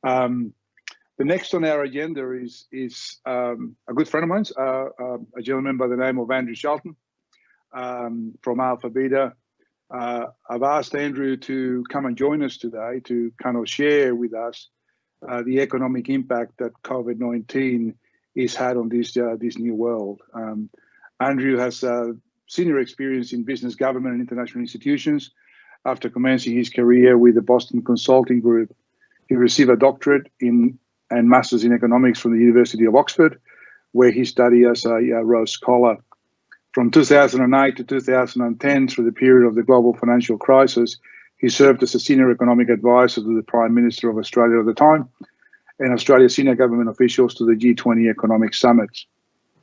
The next on our agenda is a good friend of mine, a gentleman by the name of Andrew Charlton from AlphaBeta. I've asked Andrew to come and join us today to kind of share with us the economic impact that COVID-19 has had on this new world. Andrew has senior experience in business, government, and international institutions. After commencing his career with the Boston Consulting Group, he received a doctorate and master's in economics from the University of Oxford, where he studied as a Rhodes Scholar. From 2008 to 2010, through the period of the global financial crisis, he served as a senior economic advisor to the Prime Minister of Australia at the time and Australia's senior government officials to the G20 economic summits.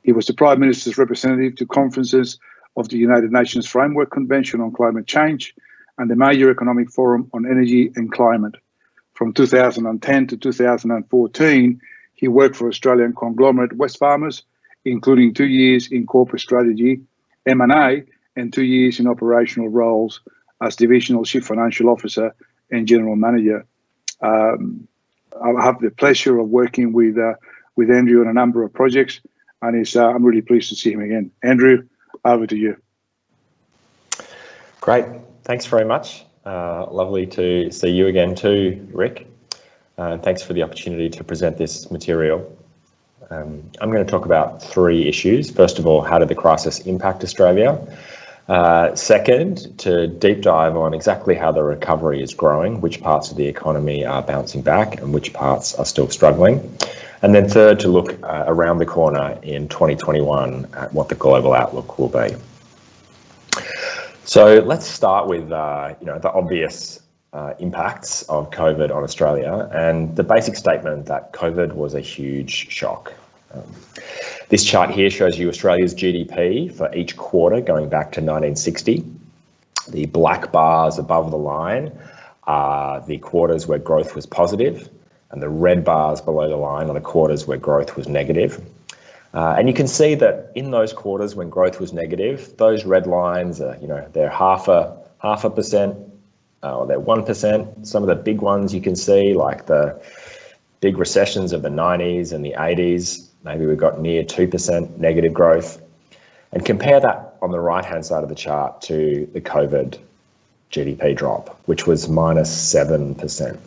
He was the Prime Minister's representative to conferences of the United Nations Framework Convention on Climate Change and the Major Economic Forum on Energy and Climate. From 2010 to 2014, he worked for Australian conglomerate Wesfarmers, including 2 years in corporate strategy, M&A, and 2 years in operational roles as Divisional Chief Financial Officer and General Manager. I have the pleasure of working with Andrew on a number of projects, and I'm really pleased to see him again. Andrew, over to you. Great, thanks very much. Lovely to see you again too, Rick. Thanks for the opportunity to present this material. I'm going to talk about 3 issues. First of all, how did the crisis impact Australia? Second, to deep dive on exactly how the recovery is growing, which parts of the economy are bouncing back and which parts are still struggling. And then third, to look around the corner in 2021 at what the global outlook will be. So let's start with the obvious impacts of COVID on Australia, and the basic statement that COVID was a huge shock. This chart here shows you Australia's GDP for each quarter going back to 1960. The black bars above the line are the quarters where growth was positive, and the red bars below the line are the quarters where growth was negative. And you can see that in those quarters when growth was negative, those red lines are, they're half a percent, or they're 1%. Some of the big ones you can see, like the big recessions of the 90s and the 80s, maybe we got near 2% negative growth. And compare that on the right-hand side of the chart to the COVID GDP drop, which was minus 7%.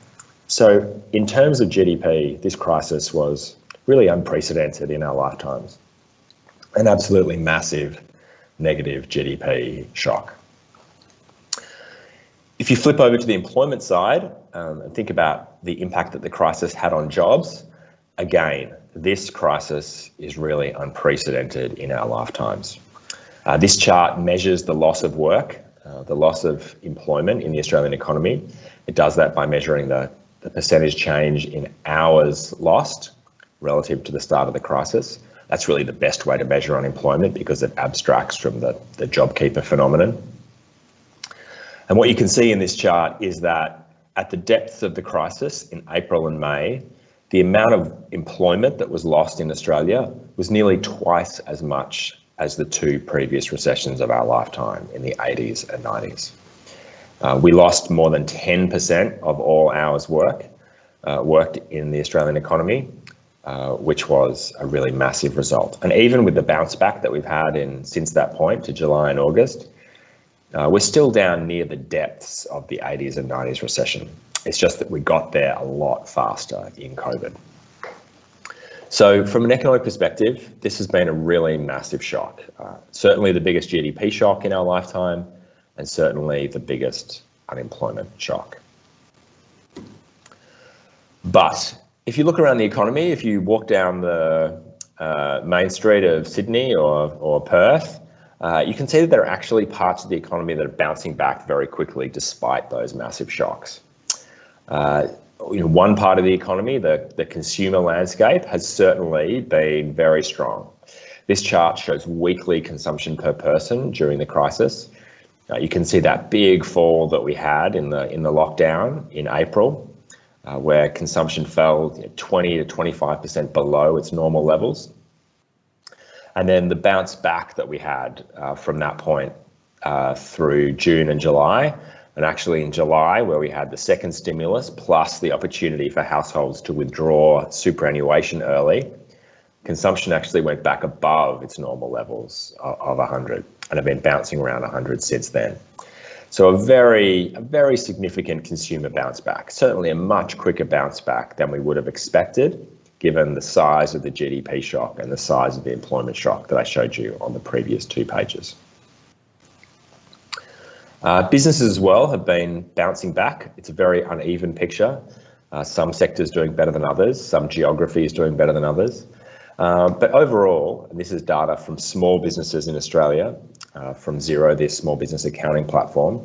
So in terms of GDP, this crisis was really unprecedented in our lifetimes. An absolutely massive negative GDP shock. If you flip over to the employment side and think about the impact that the crisis had on jobs, again, this crisis is really unprecedented in our lifetimes. This chart measures the loss of work, the loss of employment in the Australian economy. It does that by measuring the percentage change in hours lost relative to the start of the crisis. That's really the best way to measure unemployment because it abstracts from the JobKeeper phenomenon. And what you can see in this chart is that at the depths of the crisis in April and May, the amount of employment that was lost in Australia was nearly twice as much as the 2 previous recessions of our lifetime in the 80s and 90s. We lost more than 10% of all hours worked in the Australian economy, which was a really massive result. And even with the bounce back that we've had since that point to July and August, we're still down near the depths of the 80s and 90s recession. It's just that we got there a lot faster in COVID. So from an economic perspective, this has been a really massive shock. Certainly the biggest GDP shock in our lifetime, and certainly the biggest unemployment shock. But if you look around the economy, if you walk down the main street of Sydney or Perth, you can see that there are actually parts of the economy that are bouncing back very quickly despite those massive shocks. One part of the economy, the consumer landscape, has certainly been very strong. This chart shows weekly consumption per person during the crisis. You can see that big fall that we had in the lockdown in April, where consumption fell 20 to 25% below its normal levels. And then the bounce back that we had from that point through June and July, And actually in July, where we had the second stimulus plus the opportunity for households to withdraw superannuation early, consumption actually went back above its normal levels of 100 and have been bouncing around 100 since then. So a very significant consumer bounce back, certainly a much quicker bounce back than we would have expected, given the size of the GDP shock and the size of the employment shock that I showed you on the previous 2 pages. Businesses as well have been bouncing back. It's a very uneven picture. Some sectors doing better than others, some geographies doing better than others. But overall, and this is data from small businesses in Australia, from Xero, this small business accounting platform,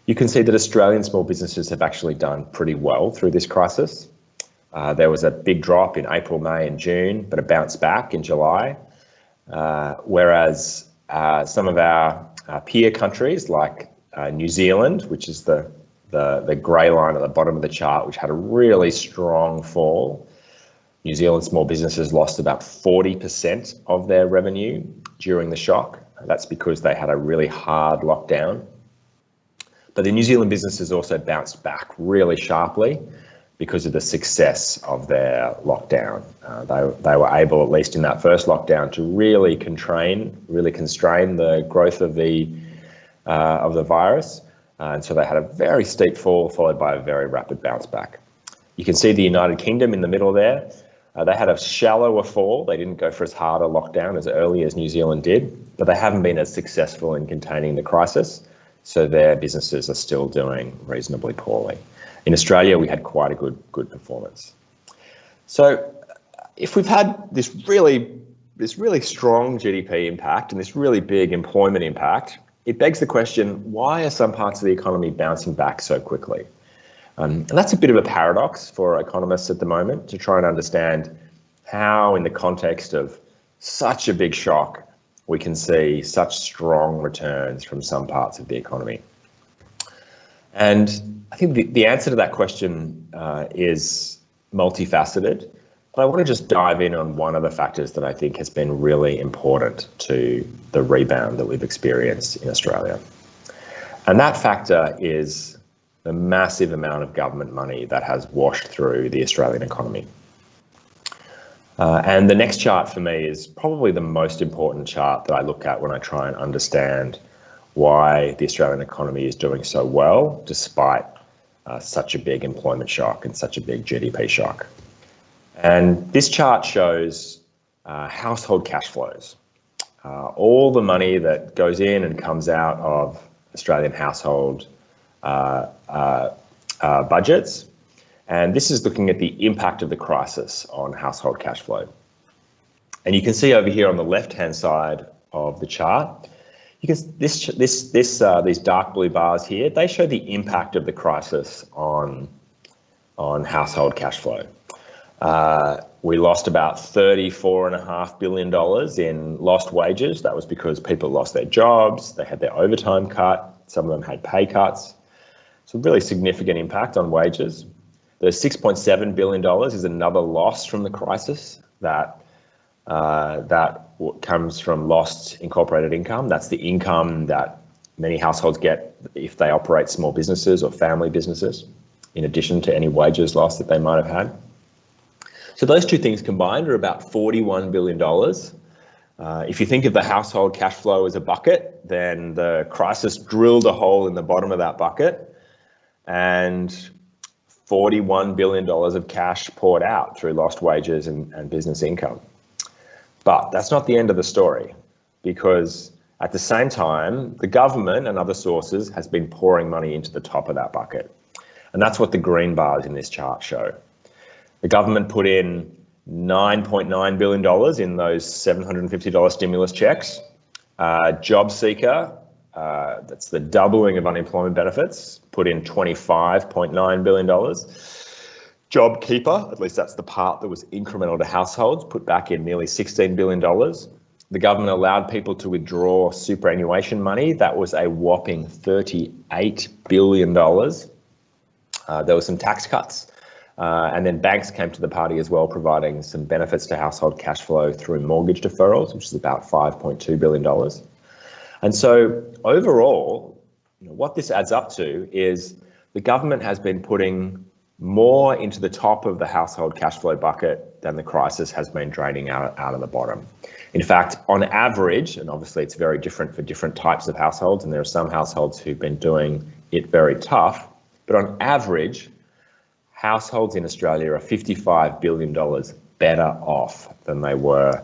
you can see that Australian small businesses have actually done pretty well through this crisis. There was a big drop in April, May and June, but a bounce back in July. Whereas some of our peer countries like New Zealand, which is the grey line at the bottom of the chart, which had a really strong fall. New Zealand small businesses lost about 40% of their revenue during the shock. That's because they had a really hard lockdown. But the New Zealand businesses also bounced back really sharply because of the success of their lockdown. They were able, at least in that first lockdown, to really constrain the growth of the virus. And so they had a very steep fall followed by a very rapid bounce back. You can see the United Kingdom in the middle there. They had a shallower fall. They didn't go for as hard a lockdown as early as New Zealand did, but they haven't been as successful in containing the crisis. So their businesses are still doing reasonably poorly. In Australia, we had quite a good performance. So if we've had this really strong GDP impact and this really big employment impact, it begs the question, why are some parts of the economy bouncing back so quickly? And that's a bit of a paradox for economists at the moment, to try and understand how, in the context of such a big shock, we can see such strong returns from some parts of the economy. And I think the answer to that question is multifaceted. But I want to just dive in on one of the factors that I think has been really important to the rebound that we've experienced in Australia. And that factor is the massive amount of government money that has washed through the Australian economy. And the next chart for me is probably the most important chart that I look at when I try and understand why the Australian economy is doing so well, despite such a big employment shock and such a big GDP shock. And this chart shows household cash flows, all the money that goes in and comes out of Australian household budgets. And this is looking at the impact of the crisis on household cash flow. And you can see over here on the left-hand side of the chart, you can these dark blue bars here, they show the impact of the crisis on household cash flow. We lost about $34.5 billion in lost wages. That was because people lost their jobs, they had their overtime cut, some of them had pay cuts. So really significant impact on wages. The $6.7 billion is another loss from the crisis that comes from lost incorporated income. That's the income that many households get if they operate small businesses or family businesses, in addition to any wages lost that they might have had. So those two things combined are about $41 billion. If you think of the household cash flow as a bucket, then the crisis drilled a hole in the bottom of that bucket, and $41 billion of cash poured out through lost wages and business income. But that's not the end of the story, because at the same time, the government and other sources has been pouring money into the top of that bucket. And that's what the green bars in this chart show. The government put in $9.9 billion in those $750 stimulus checks. JobSeeker, that's the doubling of unemployment benefits, put in $25.9 billion. JobKeeper, at least that's the part that was incremental to households, put back in nearly $16 billion. The government allowed people to withdraw superannuation money. That was a whopping $38 billion. There were some tax cuts. And then banks came to the party as well, providing some benefits to household cash flow through mortgage deferrals, which is about $5.2 billion. And so overall, what this adds up to is the government has been putting more into the top of the household cash flow bucket than the crisis has been draining out of the bottom. In fact, on average, and obviously it's very different for different types of households, and there are some households who've been doing it very tough, but on average, households in Australia are $55 billion better off than they were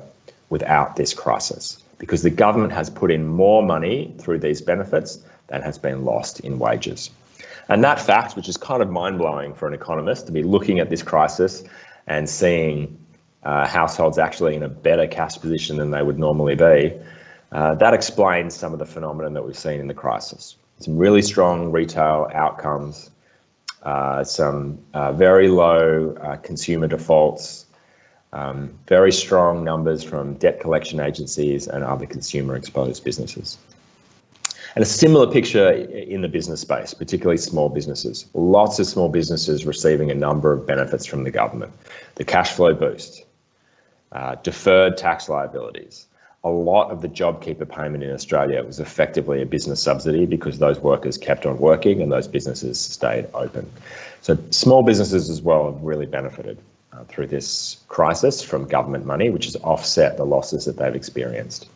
without this crisis, because the government has put in more money through these benefits than has been lost in wages. And that fact, which is kind of mind-blowing for an economist to be looking at this crisis and seeing households actually in a better cash position than they would normally be, that explains some of the phenomenon that we've seen in the crisis. Some really strong retail outcomes, some very low consumer defaults, very strong numbers from debt collection agencies and other consumer exposed businesses. And a similar picture in the business space, particularly small businesses. Lots of small businesses receiving a number of benefits from the government. The cash flow boost, deferred tax liabilities. A lot of the JobKeeper payment in Australia was effectively a business subsidy because those workers kept on working and those businesses stayed open. So small businesses as well have really benefited through this crisis from government money, which has offset the losses that they've experienced.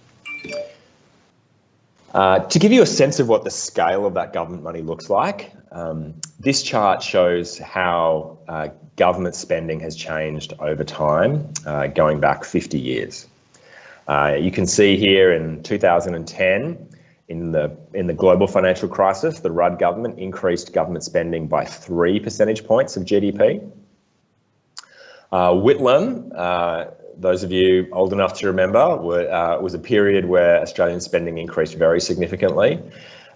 To give you a sense of what the scale of that government money looks like, this chart shows how government spending has changed over time, going back 50 years. You can see here in 2010, in the global financial crisis, the Rudd government increased government spending by 3 percentage points of GDP. Whitlam, those of you old enough to remember, was a period where Australian spending increased very significantly.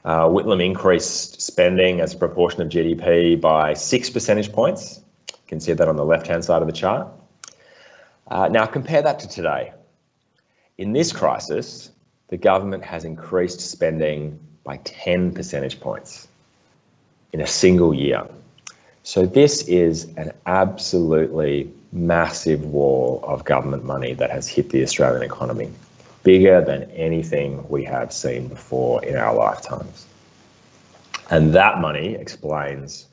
Whitlam increased spending as a proportion of GDP by 6 percentage points. You can see that on the left-hand side of the chart. Now compare that to today. In this crisis, the government has increased spending by 10 percentage points in a single year. So this is an absolutely massive wall of government money that has hit the Australian economy, bigger than anything we have seen before in our lifetimes. And that money explains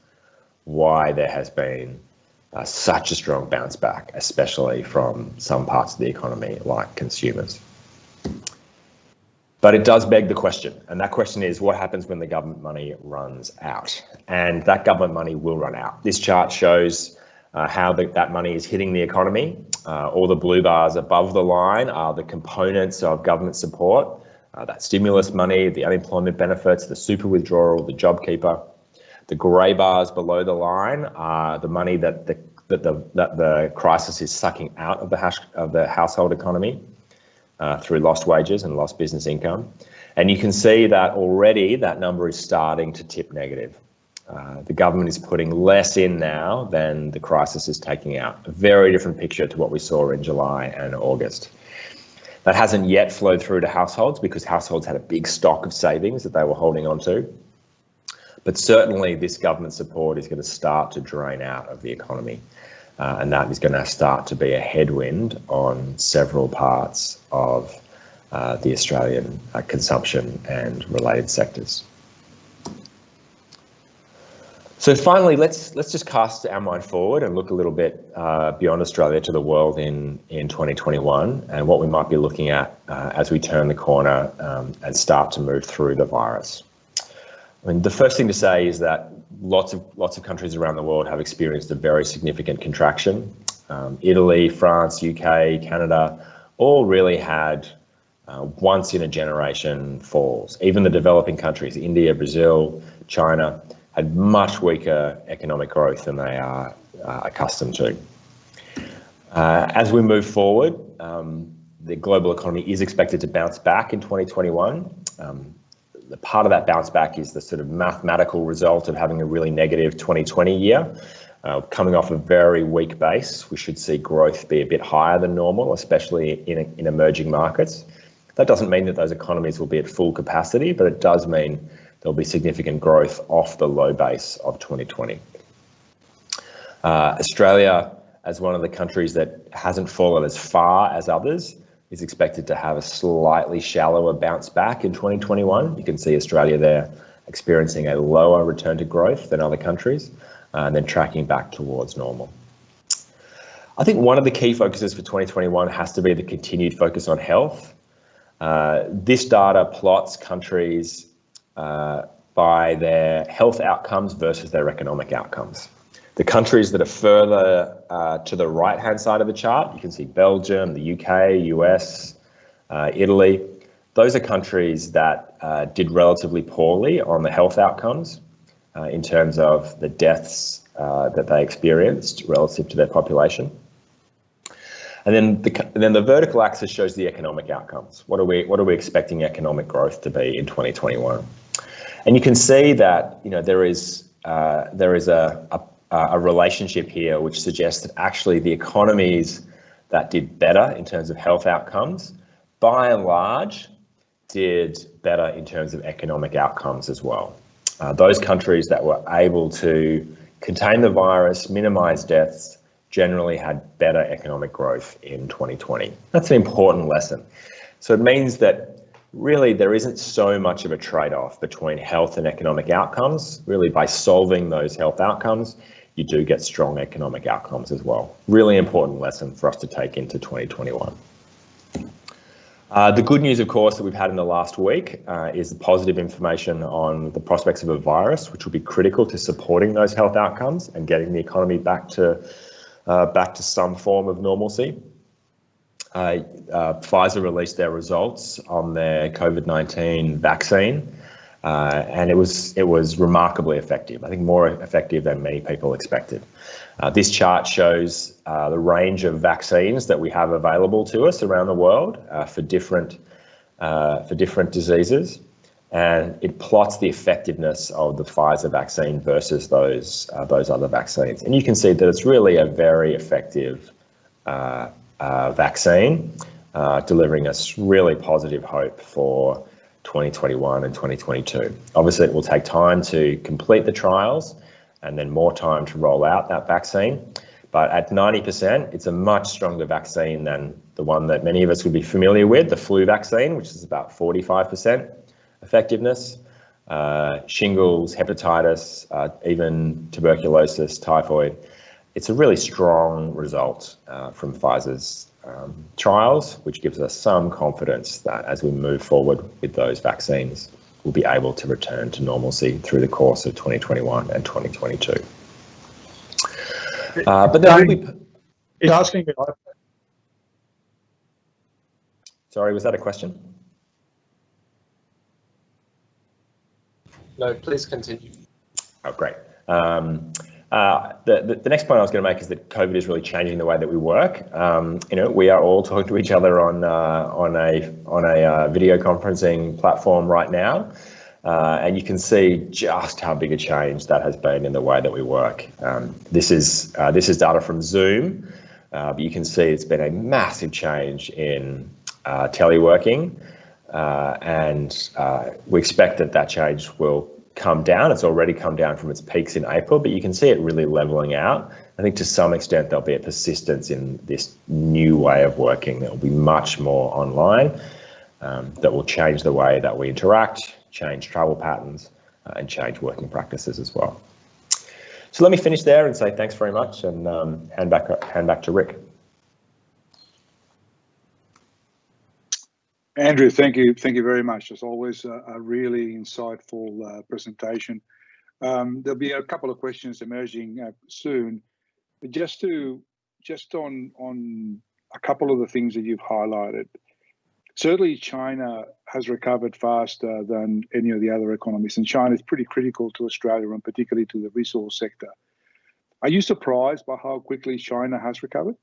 why there has been such a strong bounce back, especially from some parts of the economy like consumers. But it does beg the question, and that question is what happens when the government money runs out? And that government money will run out. This chart shows how that money is hitting the economy. All the blue bars above the line are the components of government support, that stimulus money, the unemployment benefits, the super withdrawal, the JobKeeper. The grey bars below the line are the money that the crisis is sucking out of the household economy through lost wages and lost business income. And you can see that already that number is starting to tip negative. The government is putting less in now than the crisis is taking out. A very different picture to what we saw in July and August. That hasn't yet flowed through to households because households had a big stock of savings that they were holding on to. But certainly this government support is going to start to drain out of the economy. And that is going to start to be a headwind on several parts of the Australian consumption and related sectors. So finally, let's just cast our mind forward and look a little bit beyond Australia to the world in 2021 and what we might be looking at as we turn the corner and start to move through the virus. I mean, the first thing to say is that lots of countries around the world have experienced a very significant contraction. Italy, France, UK, Canada, all really had once in a generation falls. Even the developing countries, India, Brazil, China, had much weaker economic growth than they are accustomed to. As we move forward, the global economy is expected to bounce back in 2021. The part of that bounce back is the sort of mathematical result of having a really negative 2020 year. Coming off a very weak base, we should see growth be a bit higher than normal, especially in emerging markets. That doesn't mean that those economies will be at full capacity, but it does mean there'll be significant growth off the low base of 2020. Australia, as one of the countries that hasn't fallen as far as others, is expected to have a slightly shallower bounce back in 2021. You can see Australia there experiencing a lower return to growth than other countries, and then tracking back towards normal. I think one of the key focuses for 2021 has to be the continued focus on health. This data plots countries by their health outcomes versus their economic outcomes. The countries that are further to the right-hand side of the chart, you can see Belgium, the UK, US, Italy. Those are countries that did relatively poorly on the health outcomes in terms of the deaths that they experienced relative to their population. And then the vertical axis shows the economic outcomes. What are we expecting economic growth to be in 2021? And you can see that there is a relationship here which suggests that actually the economies that did better in terms of health outcomes, by and large, did better in terms of economic outcomes as well. Those countries that were able to contain the virus, minimize deaths, generally had better economic growth in 2020. That's an important lesson. So it means that really there isn't so much of a trade-off between health and economic outcomes. Really, by solving those health outcomes, you do get strong economic outcomes as well. Really important lesson for us to take into 2021. The good news, of course, that we've had in the last week is the positive information on the prospects of a virus, which will be critical to supporting those health outcomes and getting the economy back to some form of normalcy. Pfizer released their results on their COVID-19 vaccine, and it was remarkably effective. I think more effective than many people expected. This chart shows the range of vaccines that we have available to us around the world for different diseases, and it plots the effectiveness of the Pfizer vaccine versus those other vaccines. And you can see that it's really a very effective vaccine, delivering us really positive hope for 2021 and 2022. Obviously, it will take time to complete the trials and then more time to roll out that vaccine. But at 90%, it's a much stronger vaccine than the one that many of us would be familiar with, the flu vaccine, which is about 45% effectiveness. Shingles, hepatitis, even tuberculosis, typhoid. It's a really strong result from Pfizer's trials, which gives us some confidence that as we move forward with those vaccines, we'll be able to return to normalcy through the course of 2021 and 2022. But then He's asking me. Sorry, was that a question? No, please continue. Oh, great. The next point I was going to make is that COVID is really changing the way that we work. We are all talking to each other on a video conferencing platform right now, and you can see just how big a change that has been in the way that we work. This is data from Zoom, but you can see it's been a massive change in teleworking, and we expect that change will come down. It's already come down from its peaks in April, but you can see it really leveling out. I think to some extent there'll be a persistence in this new way of working that will be much more online, that will change the way that we interact, change travel patterns, and change working practices as well. So let me finish there and say thanks very much, and hand back to Rick. Andrew, thank you very much. As always, a really insightful presentation. There'll be a couple of questions emerging soon, but just on a couple of the things that you've highlighted. Certainly, China has recovered faster than any of the other economies, and China is pretty critical to Australia and particularly to the resource sector. Are you surprised by how quickly China has recovered?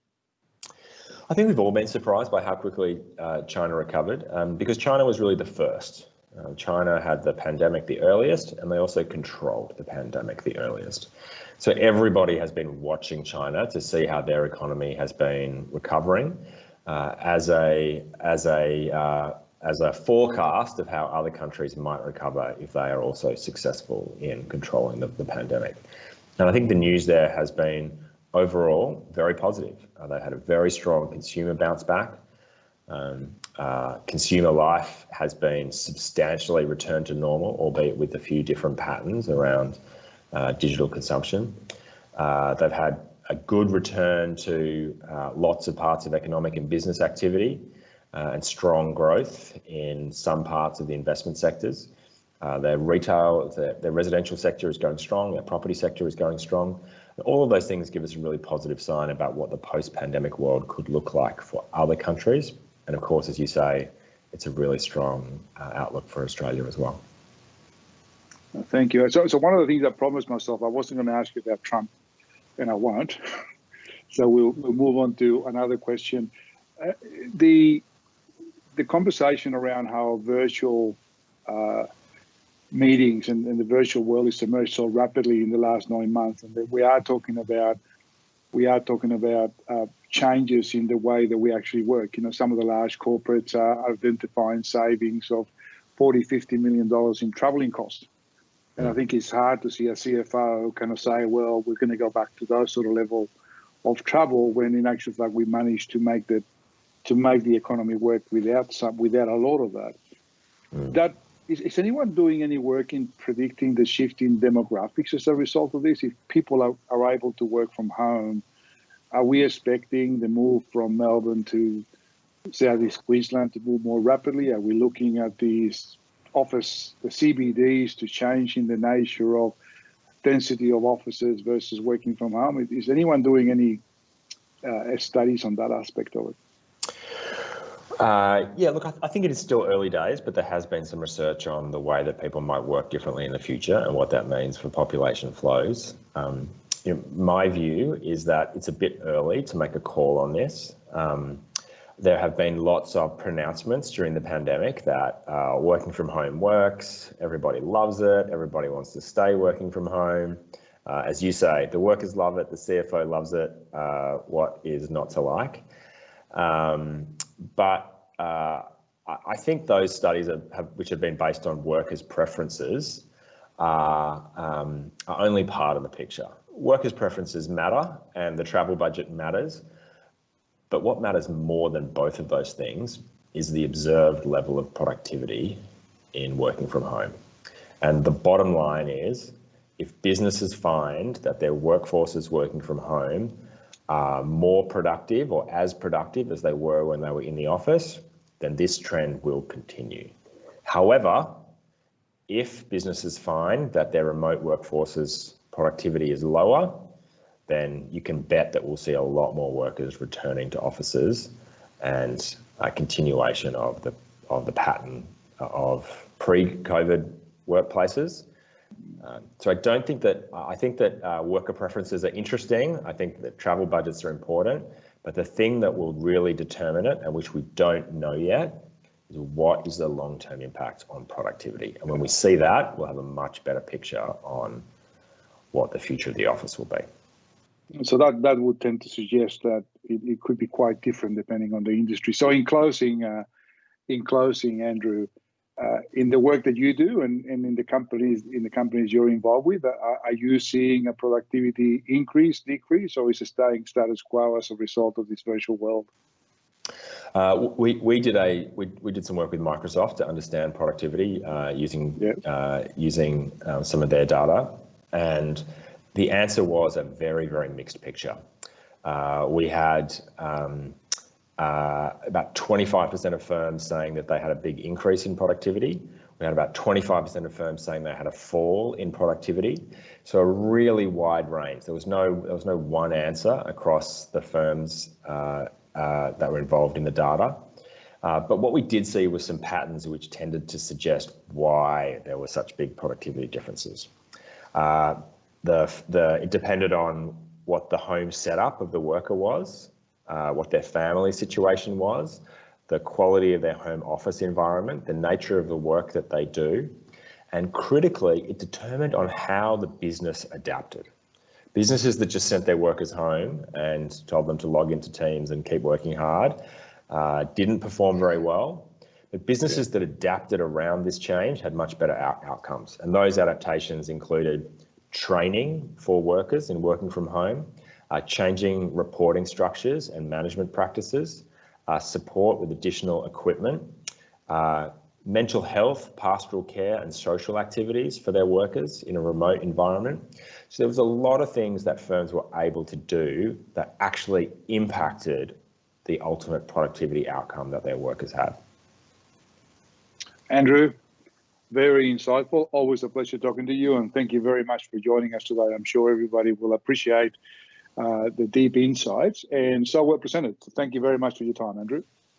I think we've all been surprised by how quickly China recovered, because China was really the first. China had the pandemic the earliest, and they also controlled the pandemic the earliest. So everybody has been watching China to see how their economy has been recovering as a forecast of how other countries might recover if they are also successful in controlling the pandemic. And I think the news there has been overall very positive. They had a very strong consumer bounce back. Consumer life has been substantially returned to normal, albeit with a few different patterns around digital consumption. They've had a good return to lots of parts of economic and business activity and strong growth in some parts of the investment sectors. Their retail, their residential sector is going strong, their property sector is going strong. All of those things give us a really positive sign about what the post-pandemic world could look like for other countries. And of course, as you say, it's a really strong outlook for Australia as well. Thank you. So one of the things I promised myself, I wasn't going to ask you about Trump, and I won't. So we'll move on to another question. The conversation around how virtual meetings and the virtual world has emerged so rapidly in the last 9 months, and that we are talking about changes in the way that we actually work. You know, some of the large corporates are identifying savings of $40–50 million in traveling costs. And I think it's hard to see a CFO kind of say, well, we're going to go back to those sort of level of travel, when in actual fact we managed to make the economy work without a lot of that. That is anyone doing any work in predicting the shift in demographics as a result of this? If people are able to work from home, are we expecting the move from Melbourne to South East Queensland to move more rapidly? Are we looking at these the CBDs to change in the nature of density of offices versus working from home? Is anyone doing any studies on that aspect of it? Yeah, look, I think it is still early days, but there has been some research on the way that people might work differently in the future and what that means for population flows. My view is that it's a bit early to make a call on this. There have been lots of pronouncements during the pandemic that working from home works, everybody loves it, everybody wants to stay working from home. As you say, the workers love it, the CFO loves it, what is not to like? But I think those studies which have been based on workers' preferences are only part of the picture. Workers' preferences matter and the travel budget matters, but what matters more than both of those things is the observed level of productivity in working from home. And the bottom line is, if businesses find that their workforces working from home are more productive or as productive as they were when they were in the office, then this trend will continue. However, if businesses find that their remote workforce's productivity is lower, then you can bet that we'll see a lot more workers returning to offices and a continuation of the pattern of pre-COVID workplaces. So I think that worker preferences are interesting. I think that travel budgets are important, but the thing that will really determine it, and which we don't know yet, is what is the long-term impact on productivity. And when we see that, we'll have a much better picture on what the future of the office will be. So that would tend to suggest that it could be quite different depending on the industry. So in closing, Andrew, in the work that you do and in the companies you're involved with, are you seeing a productivity increase, decrease, or is it staying status quo as a result of this virtual world? We did some work with Microsoft to understand productivity using some of their data, and the answer was a very, very mixed picture. We had about 25% of firms saying that they had a big increase in productivity. We had about 25% of firms saying they had a fall in productivity. So a really wide range. There was no one answer across the firms that were involved in the data. But what we did see was some patterns which tended to suggest why there were such big productivity differences. It depended on what the home setup of the worker was, what their family situation was, the quality of their home office environment, the nature of the work that they do, and critically, it determined on how the business adapted. Businesses that just sent their workers home and told them to log into Teams and keep working hard didn't perform very well. But businesses that adapted around this change had much better outcomes. And those adaptations included training for workers in working from home, changing reporting structures and management practices, support with additional equipment, mental health, pastoral care and social activities for their workers in a remote environment. So there was a lot of things that firms were able to do that actually impacted the ultimate productivity outcome that their workers had. Andrew, very insightful. Always a pleasure talking to you, and thank you very much for joining us today. I'm sure everybody will appreciate the deep insights and so well presented. So thank you very much for your time, Andrew.